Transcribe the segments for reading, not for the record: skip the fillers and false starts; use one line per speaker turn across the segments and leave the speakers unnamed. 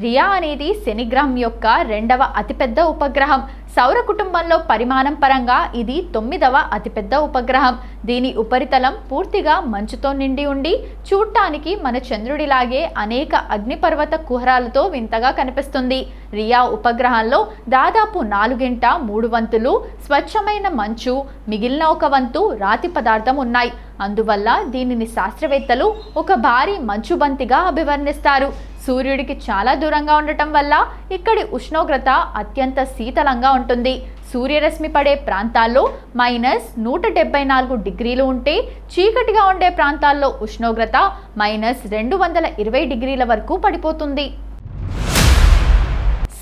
రియా అనేది శని గ్రహం యొక్క రెండవ అతిపెద్ద ఉపగ్రహం. సౌర కుటుంబంలో పరిమాణం పరంగా ఇది 9వ అతిపెద్ద ఉపగ్రహం. దీని ఉపరితలం పూర్తిగా మంచుతో నిండి ఉండి చూడటానికి మన చంద్రుడిలాగే అనేక అగ్నిపర్వత కుహరాలతో వింతగా కనిపిస్తుంది. రియా ఉపగ్రహంలో దాదాపు 4/3 వంతులు స్వచ్ఛమైన మంచు, మిగిలిన 1 వంతు రాతి పదార్థం ఉన్నాయి. అందువల్ల దీనిని శాస్త్రవేత్తలు ఒక భారీ మంచు బంతిగా అభివర్ణిస్తారు. సూర్యుడికి చాలా దూరంగా ఉండటం వల్ల ఇక్కడి ఉష్ణోగ్రత అత్యంత శీతలంగా ఉంటుంది. సూర్యరశ్మి పడే ప్రాంతాల్లో -174 డిగ్రీలు ఉంటే, చీకటిగా ఉండే ప్రాంతాల్లో ఉష్ణోగ్రత -220 డిగ్రీల వరకు పడిపోతుంది.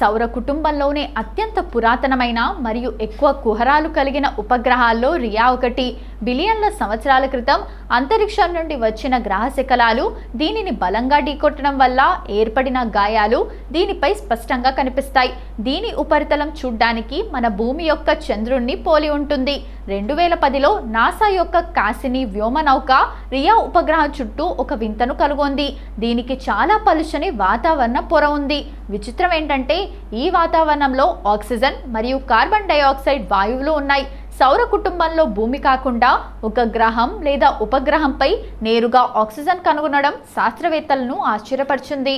సౌర కుటుంబంలోనే అత్యంత పురాతనమైన మరియు ఎక్కువ కుహరాలు కలిగిన ఉపగ్రహాల్లో రియా ఒకటి. బిలియన్ల సంవత్సరాల క్రితం అంతరిక్షం నుండి వచ్చిన గ్రహ శకలాలు దీనిని బలంగా ఢీకొట్టడం వల్ల ఏర్పడిన గాయాలు దీనిపై స్పష్టంగా కనిపిస్తాయి. దీని ఉపరితలం చూడ్డానికి మన భూమి యొక్క చంద్రుణ్ణి పోలి ఉంటుంది. 2010లో నాసా యొక్క కాసిని వ్యోమనౌక రియా ఉపగ్రహం చుట్టూ ఒక వింతను కనుగొంది. దీనికి చాలా పలుచని వాతావరణ పొర ఉంది. విచిత్రం ఏంటంటే ఈ వాతావరణంలో ఆక్సిజన్ మరియు కార్బన్ డయాక్సైడ్ వాయువులు ఉన్నాయి. సౌర కుటుంబంలో భూమి కాకుండా ఒక గ్రహం లేదా ఉపగ్రహంపై నేరుగా ఆక్సిజన్ కనుగొనడం శాస్త్రవేత్తలను ఆశ్చర్యపరిచింది.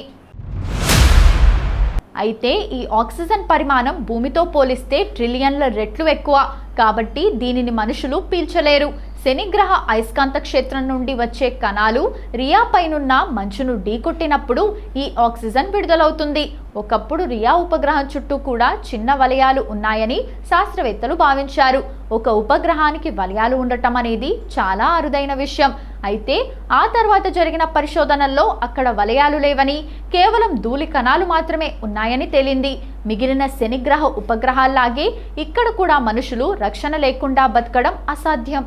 అయితే ఈ ఆక్సిజన్ పరిమాణం భూమితో పోలిస్తే ట్రిలియన్ల రెట్లు ఎక్కువ. కాబట్టి దీనిని మనుషులు పీల్చలేరు. శని గ్రహ అయస్కాంత క్షేత్రం నుండి వచ్చే కణాలు రియా పైనున్న మంచును ఢీకొట్టినప్పుడు ఈ ఆక్సిజన్ విడుదలవుతుంది. ఒకప్పుడు రియా ఉపగ్రహం చుట్టూ కూడా చిన్న వలయాలు ఉన్నాయని శాస్త్రవేత్తలు భావించారు. ఒక ఉపగ్రహానికి వలయాలు ఉండటం అనేది చాలా అరుదైన విషయం. అయితే ఆ తర్వాత జరిగిన పరిశోధనల్లో అక్కడ వలయాలు లేవని, కేవలం ధూళి కణాలు మాత్రమే ఉన్నాయని తేలింది. మిగిలిన శనిగ్రహ ఉపగ్రహాల్లాగే ఇక్కడ కూడా మనుషులు రక్షణ లేకుండా బతకడం అసాధ్యం.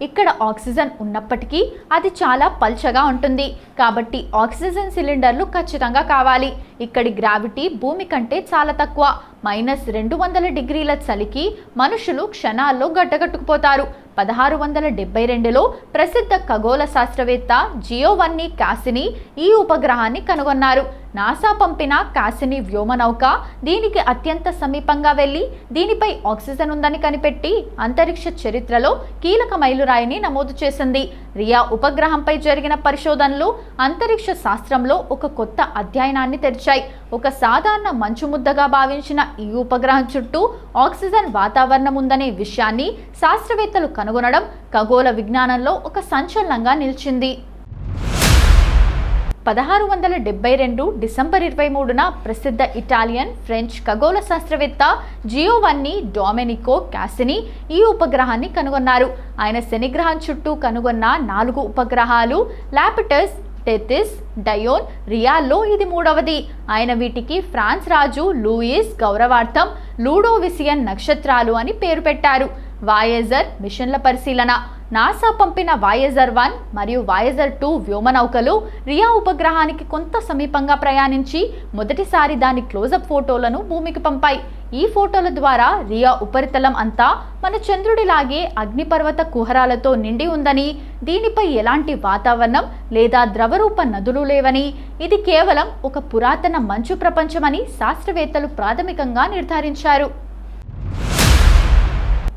ఇక్కడ ఆక్సిజన్ ఉన్నప్పటికీ అది చాలా పల్చగా ఉంటుంది. కాబట్టి ఆక్సిజన్ సిలిండర్లు ఖచ్చితంగా కావాలి. ఇక్కడి గ్రావిటీ భూమి కంటే చాలా తక్కువ. -200 డిగ్రీల చలికి మనుషులు క్షణాల్లో గడ్డగట్టుకుపోతారు. 1672లో ప్రసిద్ధ ఖగోళ శాస్త్రవేత్త జియోవన్నీ కాసిని ఈ ఉపగ్రహాన్ని కనుగొన్నారు. నాసా పంపిన కాసిని వ్యోమనౌక దీనికి అత్యంత సమీపంగా వెళ్ళి దీనిపై ఆక్సిజన్ ఉందని కనిపెట్టి అంతరిక్ష చరిత్రలో కీలక మైలురాయిని నమోదు చేసింది. రియా ఉపగ్రహంపై జరిగిన పరిశోధనలు అంతరిక్ష శాస్త్రంలో ఒక కొత్త అధ్యయనాన్ని తెరిచాయి. ఒక సాధారణ మంచు ముద్దగా భావించిన ఈ ఉపగ్రహం చుట్టూ ఆక్సిజన్ వాతావరణం ఉందనే విషయాన్ని శాస్త్రవేత్తలు కనుగొనడం ఖగోళ విజ్ఞానంలో ఒక సంచలనంగా నిలిచింది. 1672 డిసెంబర్ 23న ప్రసిద్ధ ఇటాలియన్, ఫ్రెంచ్ ఖగోళ శాస్త్రవేత్త జియోవన్నీ డొమెనికో కాసిని ఈ ఉపగ్రహాన్ని కనుగొన్నారు. ఆయన శనిగ్రహం చుట్టూ కనుగొన్న 4 ఉపగ్రహాలు లాపిటస్, టెథిస్, డయోన్, రియాల్లో ఇది 3వది. ఆయన వీటికి ఫ్రాన్స్ రాజు లూయిస్ గౌరవార్థం లూడోవిసియన్ నక్షత్రాలు అని పేరు పెట్టారు. వాయేజర్ మిషన్ల పరిశీలన. నాసా పంపిన వాయేజర్ 1 మరియు వాయేజర్ 2 వ్యోమనౌకలు రియా ఉపగ్రహానికి కొంత సమీపంగా ప్రయాణించి మొదటిసారి దాని క్లోజప్ ఫోటోలను భూమికి పంపాయి. ఈ ఫోటోల ద్వారా రియా ఉపరితలం అంతా మన చంద్రుడిలాగే అగ్నిపర్వత కుహరాలతో నిండి ఉందని, దీనిపై ఎలాంటి వాతావరణం లేదా ద్రవరూప నదులు లేవని, ఇది కేవలం ఒక పురాతన మంచు ప్రపంచమని శాస్త్రవేత్తలు ప్రాథమికంగా నిర్ధారించారు.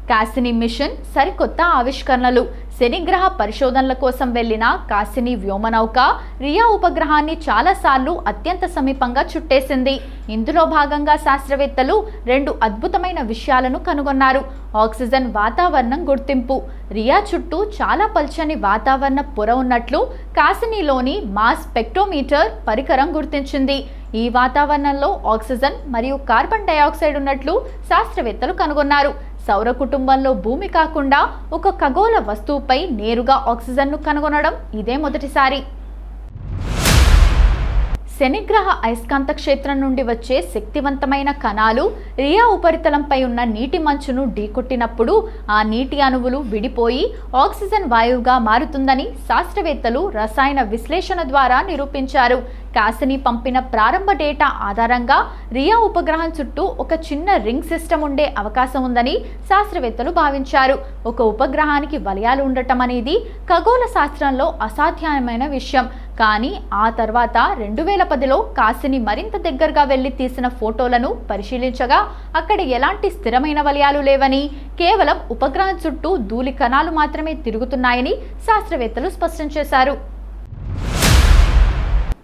కాసిని మిషన్ సరికొత్త ఆవిష్కరణలు. శనిగ్రహ పరిశోధనల కోసం వెళ్లిన కాసిని వ్యోమనౌక రియా ఉపగ్రహాన్ని చాలాసార్లు అత్యంత సమీపంగా చుట్టేసింది. ఇందులో భాగంగా శాస్త్రవేత్తలు 2 అద్భుతమైన విషయాలను కనుగొన్నారు. ఆక్సిజన్ వాతావరణం గుర్తింపు. రియా చుట్టూ చాలా పల్చని వాతావరణ పొర ఉన్నట్లు కాసినీలోని మాస్ స్పెక్ట్రోమీటర్ పరికరం గుర్తించింది. ఈ వాతావరణంలో ఆక్సిజన్ మరియు కార్బన్ డయాక్సైడ్ ఉన్నట్లు శాస్త్రవేత్తలు కనుగొన్నారు. సౌర కుటుంబంలో భూమి కాకుండా ఒక ఖగోళ వస్తువుపై నేరుగా ఆక్సిజన్ను కనుగొనడం ఇదే మొదటిసారి. శనిగ్రహ అయస్కాంత క్షేత్రం నుండి వచ్చే శక్తివంతమైన కణాలు రియా ఉపరితలంపై ఉన్న నీటి మంచును ఢీకొట్టినప్పుడు ఆ నీటి అణువులు విడిపోయి ఆక్సిజన్ వాయువుగా మారుతుందని శాస్త్రవేత్తలు రసాయన విశ్లేషణ ద్వారా నిరూపించారు. కాసిని పంపిన ప్రారంభ డేటా ఆధారంగా రియా ఉపగ్రహం చుట్టూ ఒక చిన్న రింగ్ సిస్టమ్ ఉండే అవకాశం ఉందని శాస్త్రవేత్తలు భావించారు. ఒక ఉపగ్రహానికి వలయాలు ఉండటం అనేది ఖగోళ శాస్త్రంలో అసాధ్యమైన విషయం. కానీ ఆ తర్వాత 2010లో కాసిని మరింత దగ్గరగా వెళ్లి తీసిన ఫోటోలను పరిశీలించగా అక్కడ ఎలాంటి స్థిరమైన వలయాలు లేవని, కేవలం ఉపగ్రహం చుట్టూ ధూళి కణాలు మాత్రమే తిరుగుతున్నాయని శాస్త్రవేత్తలు స్పష్టం చేశారు.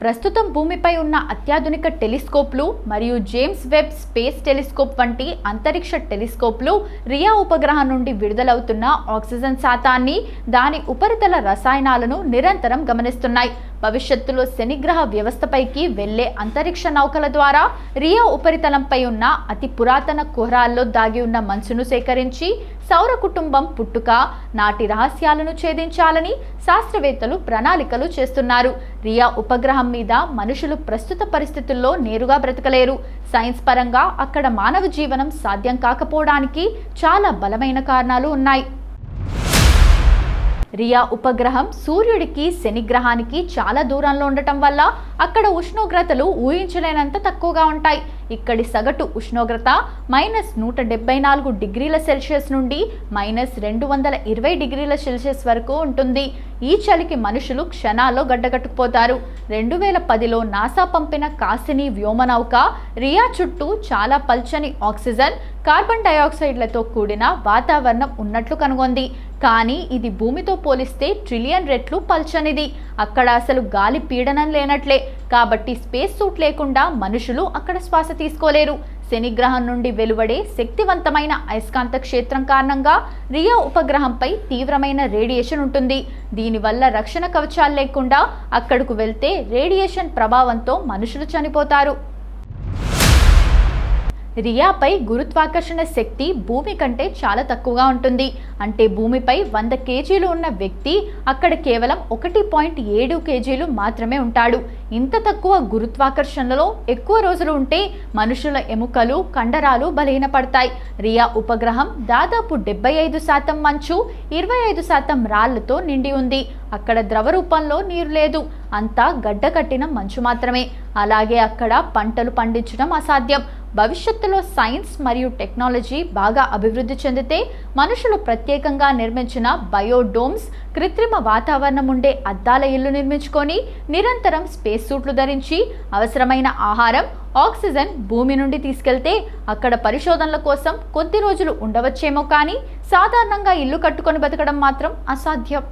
ప్రస్తుతం భూమిపై ఉన్న అత్యాధునిక టెలిస్కోప్లు మరియు జేమ్స్ వెబ్ స్పేస్ టెలిస్కోప్ వంటి అంతరిక్ష టెలిస్కోప్లు రియా ఉపగ్రహం నుండి విడుదలవుతున్న ఆక్సిజన్ శాతాన్ని, దాని ఉపరితల రసాయనాలను నిరంతరం గమనిస్తున్నాయి. భవిష్యత్తులో శనిగ్రహ వ్యవస్థపైకి వెళ్లే అంతరిక్ష నౌకల ద్వారా రియా ఉపరితలంపై ఉన్న అతి పురాతన కుహరాల్లో దాగి ఉన్న మంచును సేకరించి సౌర కుటుంబం పుట్టుక నాటి రహస్యాలను ఛేదించాలని శాస్త్రవేత్తలు ప్రణాళికలు చేస్తున్నారు. రియా ఉపగ్రహం మీద మనుషులు ప్రస్తుత పరిస్థితుల్లో నేరుగా బ్రతకలేరు. సైన్స్ పరంగా అక్కడ మానవ జీవనం సాధ్యం కాకపోవడానికి చాలా బలమైన కారణాలు ఉన్నాయి. రియా ఉపగ్రహం సూర్యుడికి, శనిగ్రహానికి చాలా దూరంలో ఉండటం వల్ల అక్కడ ఉష్ణోగ్రతలు ఊహించలేనంత తక్కువగా ఉంటాయి. ఇక్కడి సగటు ఉష్ణోగ్రత -174 డిగ్రీల సెల్సియస్ నుండి -220 డిగ్రీల సెల్సియస్ వరకు ఉంటుంది. ఈ చలికి మనుషులు క్షణాల్లో గడ్డగట్టుకుపోతారు. 2010లో నాసా పంపిన కాసిని వ్యోమనౌక రియా చుట్టూ చాలా పల్చని ఆక్సిజన్, కార్బన్ డయాక్సైడ్లతో కూడిన వాతావరణం ఉన్నట్లు కనుగొంది. కానీ ఇది భూమితో పోలిస్తే ట్రిలియన్ రెట్లు పల్చనిది. అక్కడ అసలు గాలి పీడనం లేనట్లే. కాబట్టి స్పేస్ సూట్ లేకుండా మనుషులు అక్కడ శ్వాస తీసుకోలేరు. శనిగ్రహం నుండి వెలువడే శక్తివంతమైన అయస్కాంత క్షేత్రం కారణంగా రియా ఉపగ్రహంపై తీవ్రమైన రేడియేషన్ ఉంటుంది. దీనివల్ల రక్షణ కవచాలు లేకుండా అక్కడకు వెళ్తే రేడియేషన్ ప్రభావంతో మనుషులు చనిపోతారు. రియాపై గురుత్వాకర్షణ శక్తి భూమి కంటే చాలా తక్కువగా ఉంటుంది. అంటే భూమిపై 100 కేజీలు ఉన్న వ్యక్తి అక్కడ కేవలం 1.7 కేజీలు మాత్రమే ఉంటాడు. ఇంత తక్కువ గురుత్వాకర్షణలో ఎక్కువ రోజులు ఉంటే మనుషుల ఎముకలు, కండరాలు బలహీనపడతాయి. రియా ఉపగ్రహం దాదాపు 75% మంచు, 25% రాళ్లతో నిండి ఉంది. అక్కడ ద్రవ రూపంలో నీరు లేదు. అంతా గడ్డకట్టిన మంచు మాత్రమే. అలాగే అక్కడ పంటలు పండించడం అసాధ్యం. భవిష్యత్తులో సైన్స్ మరియు టెక్నాలజీ బాగా అభివృద్ధి చెందితే మనుషులు ప్రత్యేకంగా నిర్మించిన బయోడోమ్స్, కృత్రిమ వాతావరణం ఉండే అద్దాల ఇల్లు నిర్మించుకొని నిరంతరం స్పేస్ సూట్లు ధరించి అవసరమైన ఆహారం, ఆక్సిజన్ భూమి నుండి తీసుకెళ్తే అక్కడ పరిశోధనల కోసం కొద్ది రోజులు ఉండవచ్చేమో, కానీ సాధారణంగా ఇల్లు కట్టుకొని బతకడం మాత్రం అసాధ్యం.